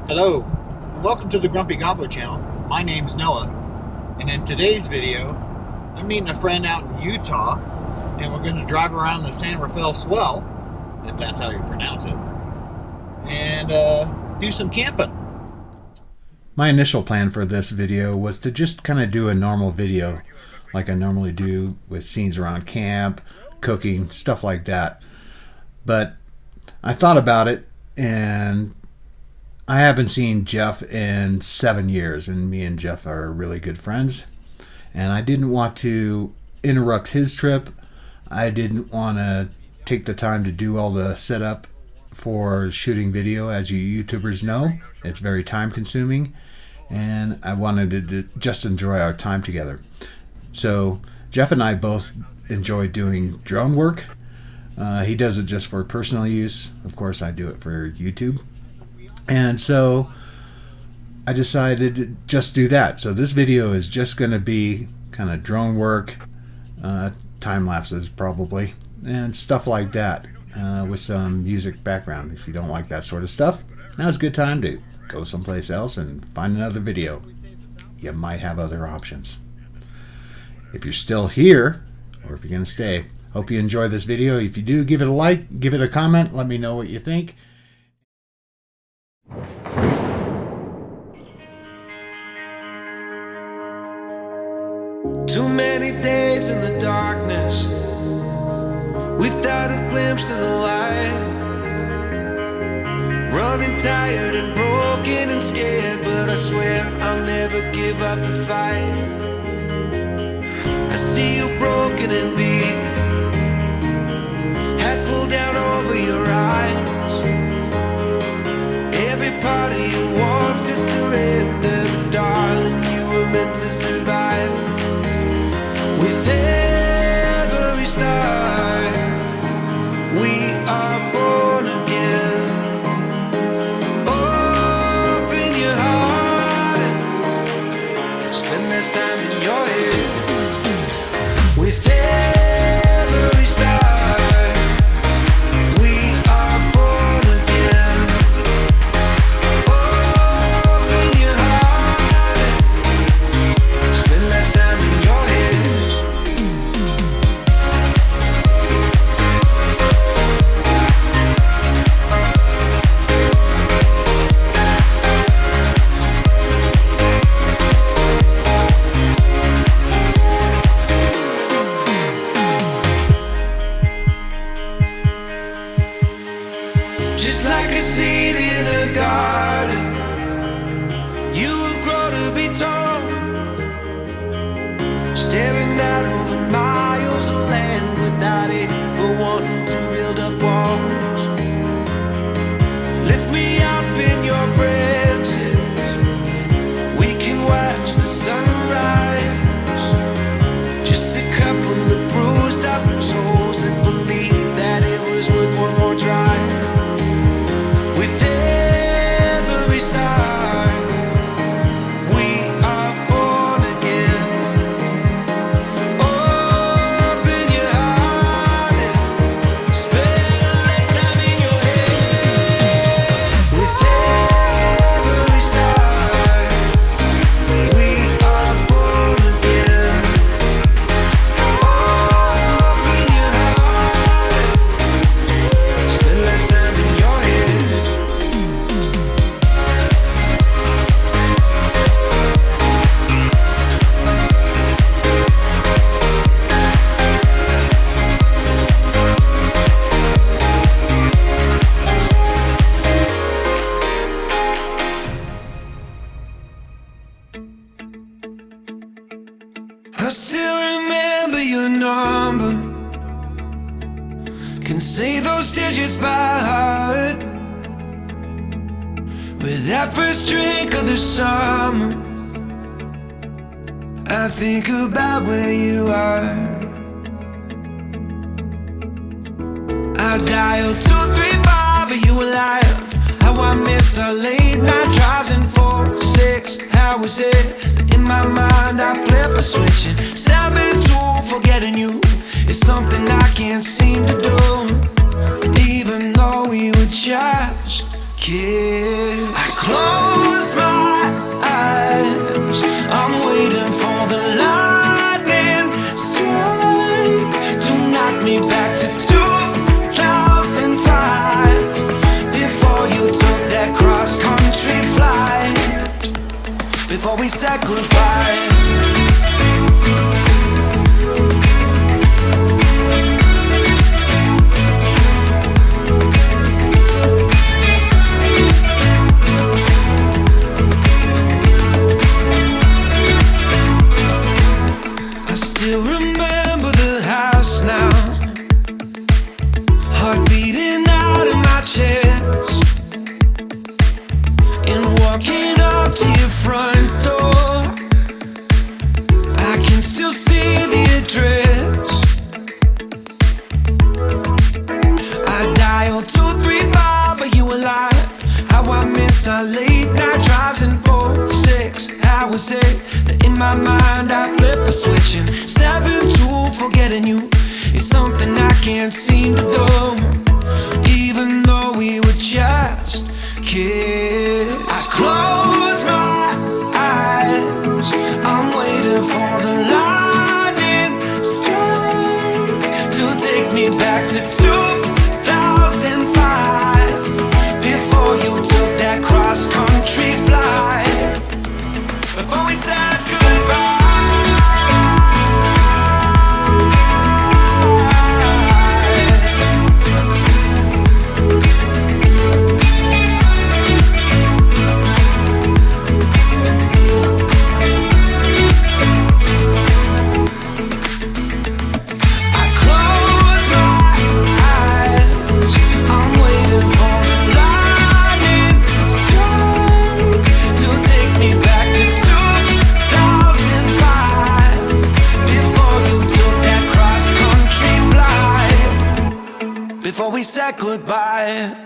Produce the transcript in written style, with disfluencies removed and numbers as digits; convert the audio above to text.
Hello, and welcome to the Grumpy Gobbler channel. My name's Noah, and in today's video, I'm meeting a friend out in Utah, and we're going to drive around the San Rafael Swell, if that's how you pronounce it, and do some camping. My initial plan for this video was to just kind of do a normal video, like I normally do with scenes around camp, cooking, stuff like that. But I thought about it, and I haven't seen Jeff in 7 years, and me and Jeff are really good friends. And I didn't want to interrupt his trip. I didn't want to take the time to do all the setup for shooting video. As you YouTubers know, it's very time consuming, and I wanted to just enjoy our time together. So Jeff and I both enjoy doing drone work. He does it just for personal use. Of course, I do it for YouTube. And so I decided to just do that. So this video is just going to be kind of drone work, time lapses probably, and stuff like that, with some music background. If you don't like that sort of stuff, now's a good time to go someplace else and find another video. You might have other options. If you're still here, or if you're going to stay, hope you enjoy this video. If you do, give it a like, give it a comment, let me know what you think. Too many days in the darkness without a glimpse of the light. Running tired and broken and scared, but I swear I'll never give up the fight. I see you broken and beat, head pulled down over your eyes. Every part of you wants to surrender, but darling, you were meant to survive. With every star, we are born again. Open your heart, spend less time in your head. With every star, we are born again. Open your heart, spend less time in your head. Just like a seed in a garden, you will grow to be tall, staring out over miles of land without it, but wanting to build up walls. Lift me up in your branches, we can watch the sunrise. Just a couple of bruised up souls that believe that it was worth one more try. With every star, we are born again. Open your heart and spend less time in your head. With every star, we are born again. Open your heart, spend less time in your head. I still remember your number, can say those digits by heart. With that first drink of the summer, I think about where you are. I dialed 235, are you alive? How I miss our late night drives in 4-6. How is it that in my mind I flip a switch and 7-2, forgetting you is something I can't seem to do. Even though we were just kids, I close my eyes, I'm waiting for the lightning strike to knock me back to 2005, before you took that cross-country flight, before we said goodbye. Still remember the house now, heart beating out of my chest, and walking up to your front door, I can still see the address. I dialed 235, are you alive? How I miss our late night drives and 4-6 hours it that in my mind I flip a switch, and 7-2 forgetting you is something I can't seem to do, even though we were just kids. I close my eyes, I'm waiting for the lightning strike to take me back to 2005, before you took that cross-country flight, before we said goodbye. I close my eyes, I'm waiting for the lightning strike to take me back to 2005, before you took that cross-country flight, before we said goodbye.